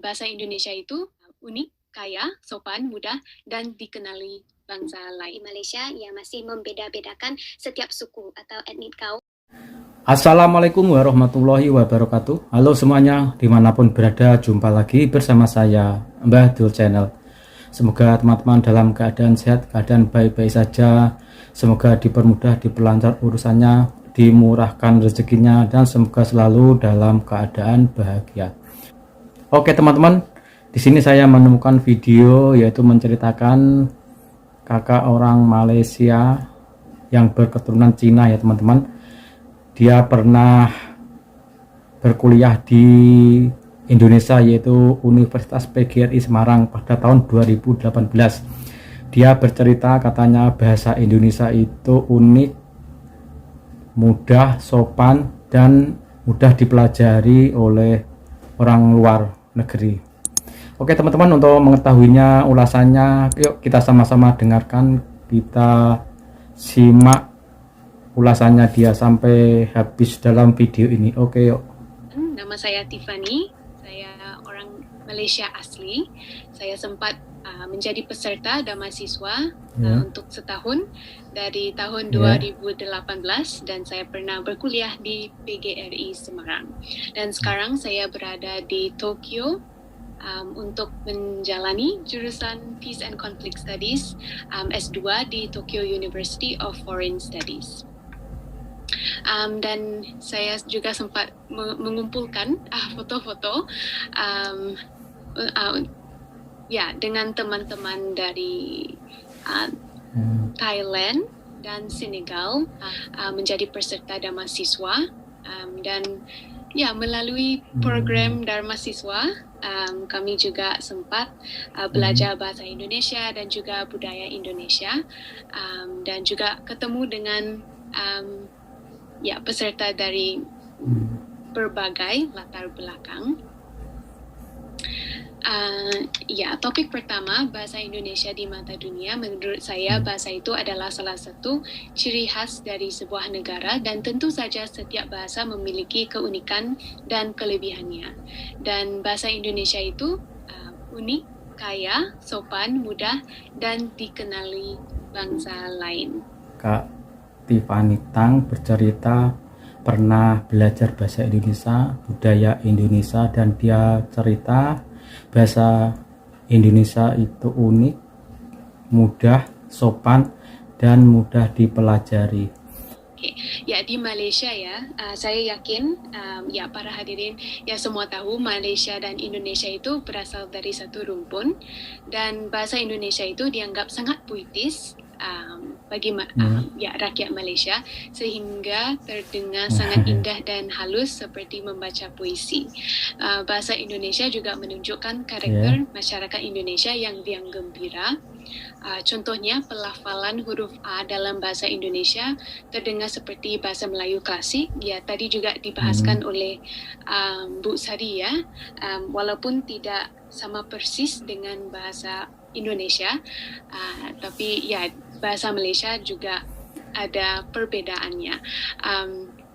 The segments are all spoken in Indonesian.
bahasa Indonesia itu unik, kaya, sopan, mudah, dan dikenali bangsa lain. Di Malaysia yang masih membeda-bedakan setiap suku atau etnik kaum. Assalamualaikum warahmatullahi wabarakatuh. Halo semuanya, dimanapun berada, jumpa lagi bersama saya Mbah Dul Channel. Semoga teman-teman dalam keadaan sehat, keadaan baik-baik saja. Semoga dipermudah, diperlancar urusannya, dimurahkan rezekinya, dan semoga selalu dalam keadaan bahagia. Oke teman-teman, di sini saya menemukan video yaitu menceritakan kakak orang Malaysia yang berketurunan Cina ya teman-teman. Dia pernah berkuliah di Indonesia yaitu Universitas PGRI Semarang pada tahun 2018. Dia bercerita katanya bahasa Indonesia itu unik, mudah, sopan, dan mudah dipelajari oleh orang luar negeri. Oke teman-teman, untuk mengetahuinya ulasannya, yuk kita sama-sama dengarkan, kita simak ulasannya dia sampai habis dalam video ini. Oke yuk. Nama saya Tiffany, saya orang Malaysia asli. Saya sempat menjadi peserta dan mahasiswa untuk setahun dari tahun 2018 dan saya pernah berkuliah di PGRI Semarang. Dan sekarang saya berada di Tokyo untuk menjalani jurusan Peace and Conflict Studies S2 di Tokyo University of Foreign Studies. Dan saya juga sempat mengumpulkan foto-foto dengan teman-teman dari Thailand dan Senegal menjadi peserta dan mahasiswa, dan melalui program Dharma Siswa kami juga sempat belajar bahasa Indonesia dan juga budaya Indonesia, dan juga ketemu dengan peserta dari berbagai latar belakang. Topik pertama, bahasa Indonesia di mata dunia. Menurut saya bahasa itu adalah salah satu ciri khas dari sebuah negara, dan tentu saja setiap bahasa memiliki keunikan dan kelebihannya. Dan bahasa Indonesia itu unik, kaya, sopan, mudah, dan dikenali bangsa lain. Kak Tiffany Tang bercerita pernah belajar bahasa Indonesia, budaya Indonesia, dan dia cerita bahasa Indonesia itu unik, mudah, sopan, dan mudah dipelajari. Di Malaysia saya yakin para hadirin semua tahu Malaysia dan Indonesia itu berasal dari satu rumpun, dan bahasa Indonesia itu dianggap sangat puitis bagi rakyat Malaysia, sehingga terdengar sangat indah dan halus seperti membaca puisi. Bahasa Indonesia juga menunjukkan karakter masyarakat Indonesia yang riang gembira. Contohnya pelafalan huruf A dalam bahasa Indonesia terdengar seperti bahasa Melayu klasik. Tadi juga dibahaskan oleh Bu Sari walaupun tidak sama persis dengan bahasa Indonesia, tapi bahasa Malaysia juga ada perbedaannya.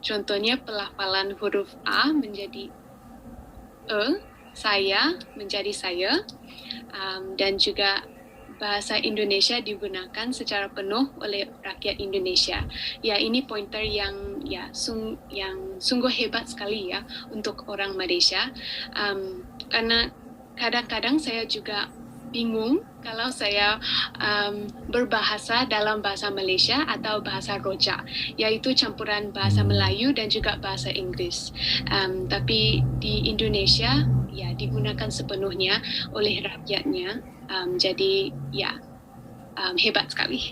Contohnya pelafalan huruf A menjadi saya menjadi saya, dan juga bahasa Indonesia digunakan secara penuh oleh rakyat Indonesia. Ini pointer yang sungguh hebat sekali untuk orang Malaysia, karena kadang-kadang saya juga bingung kalau saya berbahasa dalam bahasa Malaysia atau bahasa Rojak, yaitu campuran bahasa Melayu dan juga bahasa Inggris. Tapi di Indonesia digunakan sepenuhnya oleh rakyatnya. Jadi hebat sekali.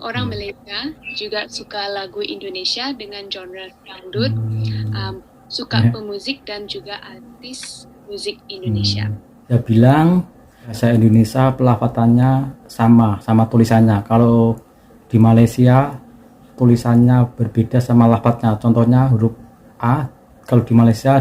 Orang Malaysia juga suka lagu Indonesia dengan genre dangdut, suka pemuzik dan juga artis musik Indonesia. Dia bilang bahasa Indonesia pelafatannya sama tulisannya. Kalau di Malaysia tulisannya berbeda sama lafadznya. Contohnya huruf A, kalau di Malaysia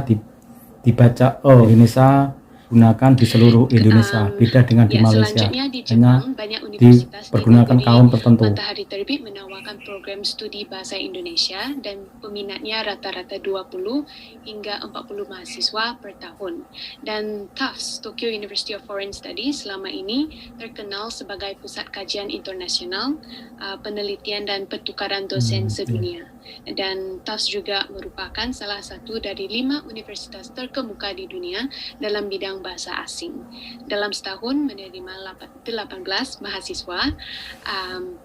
dibaca O, Indonesia digunakan di seluruh Indonesia, beda dengan di Malaysia. Selanjutnya di Hanya Jepang, banyak universitas di dipergunakan negeri kaum tertentu. Matahari Terbit menawarkan program studi bahasa Indonesia dan peminatnya rata-rata 20 hingga 40 mahasiswa per tahun. Dan Tufts, Tokyo University of Foreign Studies, selama ini terkenal sebagai pusat kajian internasional, penelitian dan pertukaran dosen sedunia. Dan Tufts juga merupakan salah satu dari 5 universitas terkemuka di dunia dalam bidang bahasa asing. Dalam setahun menerima 18 mahasiswa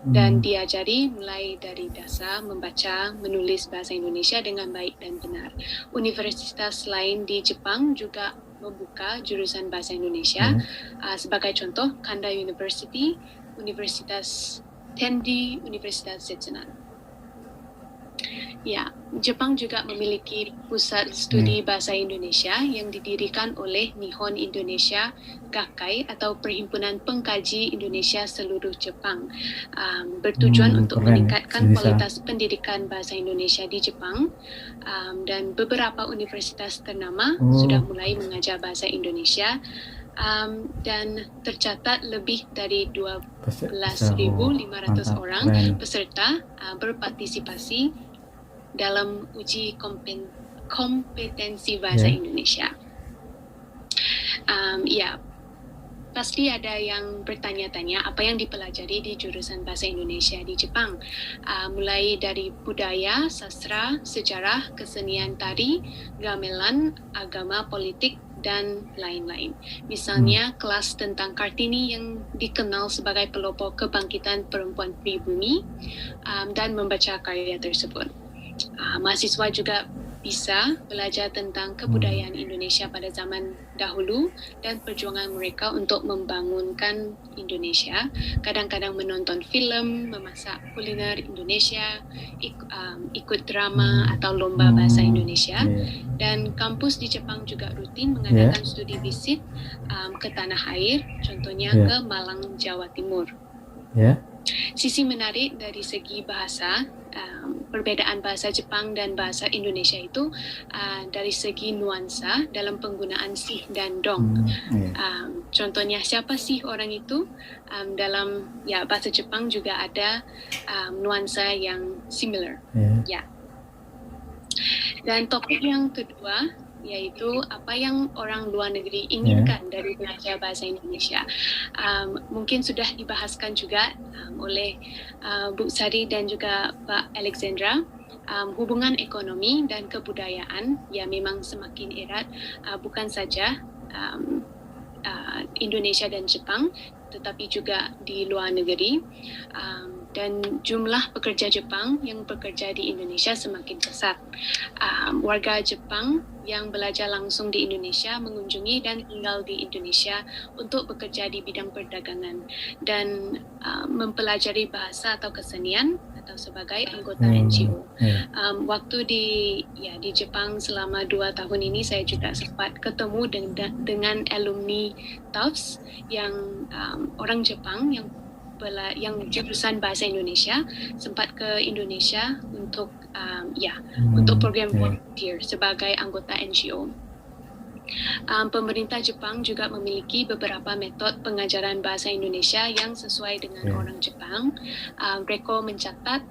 dan diajari mulai dari dasar membaca, menulis bahasa Indonesia dengan baik dan benar. Universitas lain di Jepang juga membuka jurusan bahasa Indonesia. Sebagai contoh, Kanda University, Universitas Tendi, Universitas Setsunan. Ya, Jepang juga memiliki pusat studi bahasa Indonesia yang didirikan oleh Nihon Indonesia Gakkai atau Perhimpunan Pengkaji Indonesia seluruh Jepang, bertujuan untuk meningkatkan kualitas pendidikan bahasa Indonesia di Jepang, dan beberapa universitas ternama sudah mulai mengajar bahasa Indonesia. Dan tercatat lebih dari 12.500 orang peserta berpartisipasi dalam uji kompetensi bahasa Indonesia. Ya, pasti ada yang bertanya-tanya apa yang dipelajari di jurusan bahasa Indonesia di Jepang. Mulai dari budaya, sastra, sejarah, kesenian tari, gamelan, agama, politik, dan lain-lain. Misalnya kelas tentang Kartini yang dikenal sebagai pelopor kebangkitan perempuan pribumi, dan membaca karya tersebut. Mahasiswa juga bisa belajar tentang kebudayaan Indonesia pada zaman dahulu dan perjuangan mereka untuk membangunkan Indonesia. Kadang-kadang menonton filem, memasak kuliner Indonesia, ikut drama atau lomba bahasa Indonesia. Dan kampus di Jepang juga rutin mengadakan studi visit ke tanah air, contohnya ke Malang, Jawa Timur. Sisi menarik dari segi bahasa, perbedaan bahasa Jepang dan bahasa Indonesia itu dari segi nuansa dalam penggunaan sih dan dong. Contohnya siapa sih orang itu, dalam bahasa Jepang juga ada nuansa yang similar. Dan topik yang kedua yaitu apa yang orang luar negeri inginkan dari belajar bahasa Indonesia. Mungkin sudah dibahaskan juga oleh Bu Sari dan juga Pak Alexandra. Hubungan ekonomi dan kebudayaan ya memang semakin erat, bukan saja Indonesia dan Jepang, tetapi juga di luar negeri. Dan jumlah pekerja Jepang yang bekerja di Indonesia semakin pesat. Warga Jepang yang belajar langsung di Indonesia mengunjungi dan tinggal di Indonesia untuk bekerja di bidang perdagangan dan mempelajari bahasa atau kesenian atau sebagai anggota NGO. Waktu di Jepang selama 2 tahun ini saya juga sempat ketemu dengan alumni Tufts yang orang Jepang yang jurusan bahasa Indonesia sempat ke Indonesia untuk untuk program volunteer sebagai anggota NGO. Pemerintah Jepang juga memiliki beberapa metode pengajaran bahasa Indonesia yang sesuai dengan orang Jepang. Mereka mencatat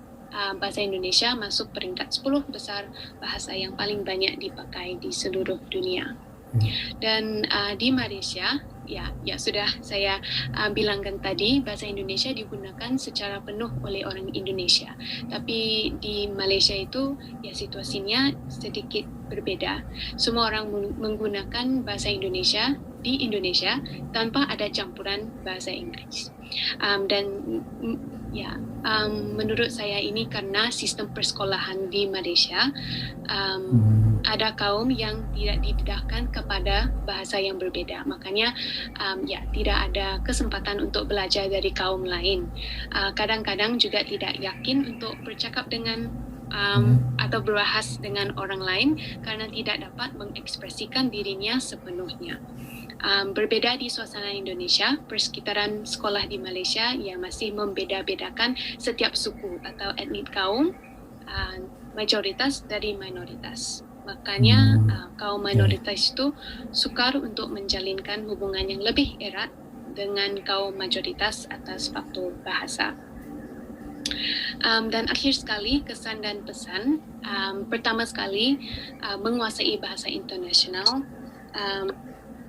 bahasa Indonesia masuk peringkat 10 besar bahasa yang paling banyak dipakai di seluruh dunia. Dan di Malaysia, ya sudah saya bilangkan tadi, bahasa Indonesia digunakan secara penuh oleh orang Indonesia. Tapi di Malaysia itu ya situasinya sedikit berbeda. Semua orang menggunakan bahasa Indonesia di Indonesia tanpa ada campuran bahasa Inggris. Menurut saya ini karena sistem persekolahan di Malaysia ada kaum yang tidak didedahkan kepada bahasa yang berbeda. Makanya tidak ada kesempatan untuk belajar dari kaum lain. Kadang-kadang juga tidak yakin untuk bercakap dengan atau berbahas dengan orang lain karena tidak dapat mengekspresikan dirinya sepenuhnya. Berbeda di suasana Indonesia, persekitaran sekolah di Malaysia masih membeda-bedakan setiap suku atau etnik kaum, mayoritas dari minoritas. Makanya kaum minoritas itu sukar untuk menjalinkan hubungan yang lebih erat dengan kaum mayoritas atas faktor bahasa. Dan akhir sekali, kesan dan pesan. Pertama sekali, menguasai bahasa internasional.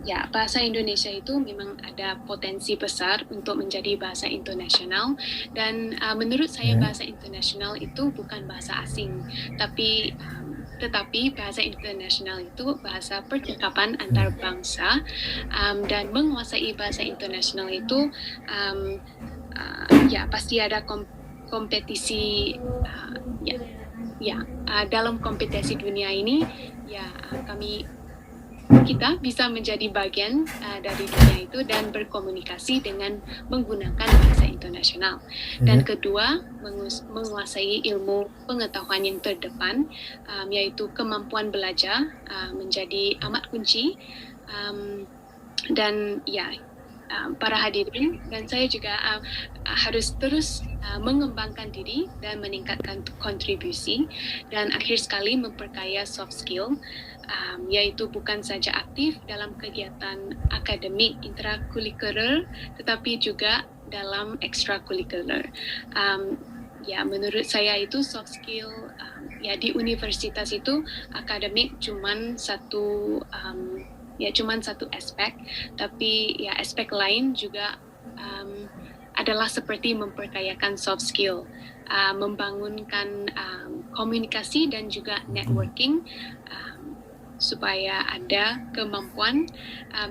Bahasa Indonesia itu memang ada potensi besar untuk menjadi bahasa internasional, dan menurut saya bahasa internasional itu bukan bahasa asing, tetapi bahasa internasional itu bahasa percakapan antar bangsa, dan menguasai bahasa internasional itu pasti ada kompetisi. Dalam kompetisi dunia ini kita bisa menjadi bagian dari dunia itu dan berkomunikasi dengan menggunakan bahasa internasional. Dan kedua, menguasai ilmu pengetahuan yang terdepan, yaitu kemampuan belajar menjadi amat kunci. Para hadirin dan saya juga harus terus mengembangkan diri dan meningkatkan kontribusi, dan akhir sekali memperkaya soft skill, yaitu bukan saja aktif dalam kegiatan akademik intrakurikuler tetapi juga dalam ekstrakurikuler. Menurut saya itu soft skill di universitas itu akademik cuman satu aspek, tapi aspek lain juga adalah seperti memperkayakan soft skill, membangunkan komunikasi dan juga networking, supaya ada kemampuan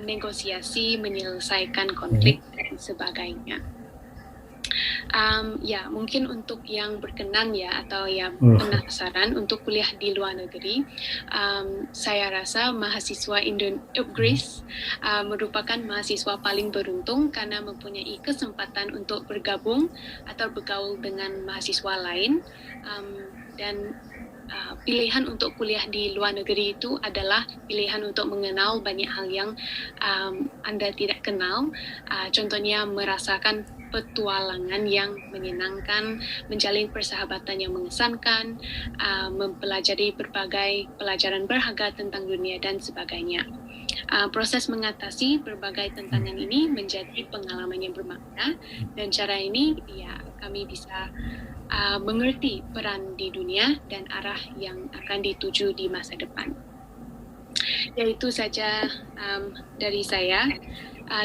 negosiasi, menyelesaikan konflik dan sebagainya. Mungkin untuk yang berkenan atau yang penasaran untuk kuliah di luar negeri, saya rasa mahasiswa Greece merupakan mahasiswa paling beruntung karena mempunyai kesempatan untuk bergabung atau bergaul dengan mahasiswa lain, dan pilihan untuk kuliah di luar negeri itu adalah pilihan untuk mengenal banyak hal yang Anda tidak kenal, contohnya merasakan petualangan yang menyenangkan, menjalin persahabatan yang mengesankan, mempelajari berbagai pelajaran berharga tentang dunia dan sebagainya. Proses mengatasi berbagai tantangan ini menjadi pengalaman yang bermakna, dan cara ini kami bisa mengerti peran di dunia dan arah yang akan dituju di masa depan. Itu saja dari saya.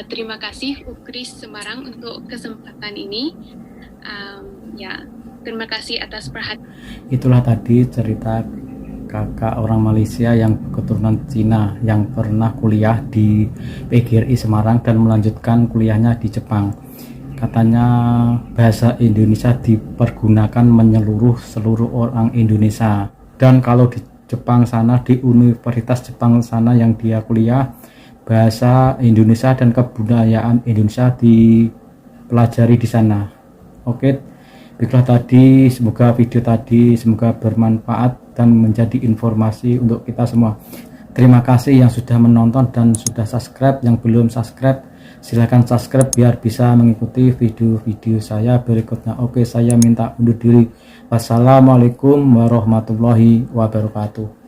Terima kasih UKRIS Semarang untuk kesempatan ini. Terima kasih atas perhatian. Itulah tadi cerita kakak orang Malaysia yang keturunan Cina yang pernah kuliah di PGRI Semarang dan melanjutkan kuliahnya di Jepang. Katanya bahasa Indonesia dipergunakan menyeluruh seluruh orang Indonesia, dan kalau di Jepang sana, di Universitas Jepang sana yang dia kuliah, bahasa Indonesia dan kebudayaan Indonesia dipelajari di sana. Oke, baiklah tadi, semoga video tadi bermanfaat dan menjadi informasi untuk kita semua. Terima kasih yang sudah menonton dan sudah subscribe. Yang belum subscribe, silahkan subscribe biar bisa mengikuti video-video saya berikutnya. Oke, saya minta undur diri. Wassalamualaikum warahmatullahi wabarakatuh.